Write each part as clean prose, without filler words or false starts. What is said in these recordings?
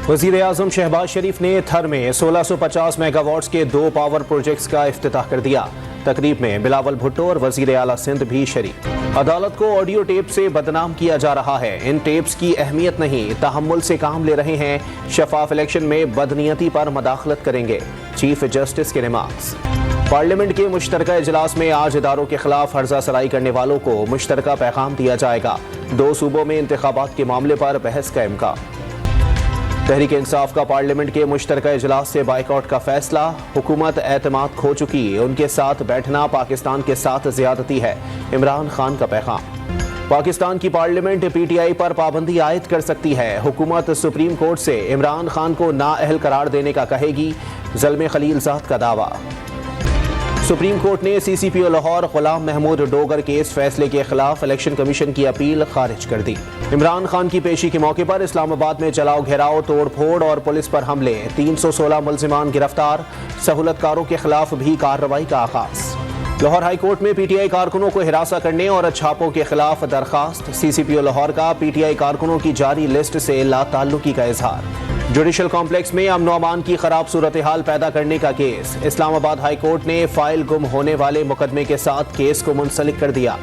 वज़ीर आज़म शहबाज शरीफ ने थर में 1650 मेगावाट्स के 2 पावर प्रोजेक्ट्स का इफ्तिताह कर दिया। तकरीब में बिलावल भुट्टो और वज़ीर आला सिंध भी शरीक। अदालत को ऑडियो टेप से बदनाम किया जा रहा है। इन टेप्स की अहमियत नहीं, तहम्मुल से काम ले रहे हैं। शफाफ इलेक्शन में बदनीयती पर मदाखलत करेंगे, चीफ जस्टिस के रिमार्क्स। पार्लियामेंट के मुश्तरका इजलास में आज इदारों के खिलाफ हर्जा सराई करने वालों को मुश्तरका पैगाम दिया जाएगा। 2 सूबों में इंतखाबात के मामले पर बहस का इम्कान। तहरीक इंसाफ का पार्लियामेंट के मुश्तरका इजलास से बाइकआउट का फैसला। हुकूमत एतमाद खो चुकी, उनके साथ बैठना पाकिस्तान के साथ ज्यादती है, इमरान खान का पैगाम। पाकिस्तान की पार्लियामेंट पीटीआई पर पाबंदी आयद कर सकती है। हुकूमत सुप्रीम कोर्ट से इमरान खान को नाअहल करार देने का कहेगी, ज़ल्मे खलीलजाद का दावा। सुप्रीम कोर्ट ने सीसीपीओ लाहौर गुलाम महमूद डोगर केस फैसले के खिलाफ इलेक्शन कमीशन की अपील खारिज कर दी। इमरान खान की पेशी के मौके पर इस्लामाबाद में जलाओ घेराव, तोड़ फोड़ और पुलिस पर हमले। 316 मुल्जिमान गिरफ्तार। सहूलतकारों के खिलाफ भी कार्रवाई का आगाज। लाहौर हाई कोर्ट में पीटीआई कारकुनों को हिरासा करने और छापों के खिलाफ दरखास्त। सीसीपीओ लाहौर का पीटीआई कारकुनों की जारी लिस्ट से लाताल्लुकी का इजहार। जुडिशल कॉम्प्लेक्स में अमन व अमान की खराब सूरत हाल पैदा करने का केस। इस्लामाबाद हाई कोर्ट ने फाइल गुम होने वाले मुकदमे के साथ केस को मुंसलिक कर दिया।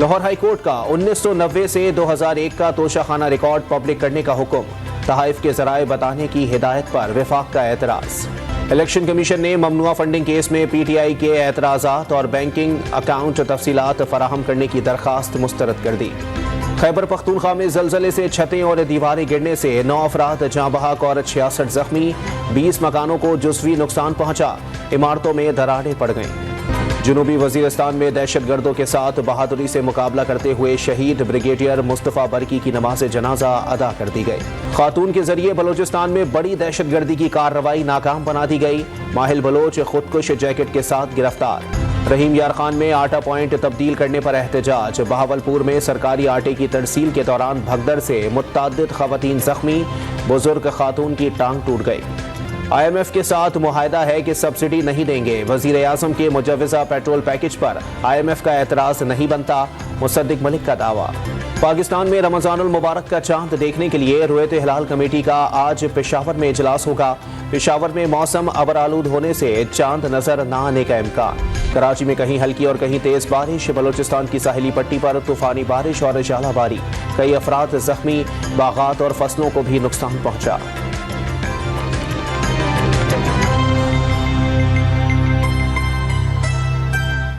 लाहौर हाई कोर्ट का 1990 से 2001 का तोशाखाना रिकॉर्ड पब्लिक करने का हुक्म। तहाइफ के जराए बताने की हिदायत पर वफाक का एतराज। इलेक्शन कमीशन ने ममनुआ फंडिंग केस में पीटीआई के एतराज़ात और बैंकिंग अकाउंट तफसीलात फराहम करने की दरखास्त मुस्तरद कर दी। खैबर पख्तूनख्वा में जलजले से छतें और दीवारें गिरने से 9 अफराद जाँ बहक और 66 जख्मी। 20 मकानों को जुज़वी नुकसान पहुंचा। इमारतों में दरारें पड़ गईं। जनूबी वजीरिस्तान में दहशतगर्दों के साथ बहादुरी से मुकाबला करते हुए शहीद ब्रिगेडियर मुस्तफ़ा बरकी की नमाज जनाजा अदा कर दी गई। खातून के जरिए बलोचिस्तान में बड़ी दहशतगर्दी की कार्रवाई नाकाम बना दी गई। माहिल बलोच खुदकुश जैकेट के साथ गिरफ्तार। रहीम यार खान में आटा पॉइंट तब्दील करने पर एहतजाज। बहावलपुर में सरकारी आटे की तरसील के दौरान भगदड़ से मुत्तादिद खवातीन जख्मी। बुजुर्ग खातून की टांग टूट गई। IMF के साथ मुआहदा है कि सब्सिडी नहीं देंगे। वज़ीर आज़म के मुजव्वज़ा पेट्रोल पैकेज पर IMF का एतराज़ नहीं बनता, मुसद्दिक मलिक का दावा। पाकिस्तान में रमज़ानुल मुबारक का चांद देखने के लिए रुयत हिलाल कमेटी का आज पेशावर में इजलास होगा। पेशावर में मौसम अबरालूद होने से चांद नजर न आने का इम्कान। कराची में कहीं हल्की और कहीं तेज बारिश। बलूचिस्तान की साहिली पट्टी पर तूफानी बारिश और झालाबारी। कई अफराद जख्मी। बागात और फसलों को भी नुकसान पहुंचा।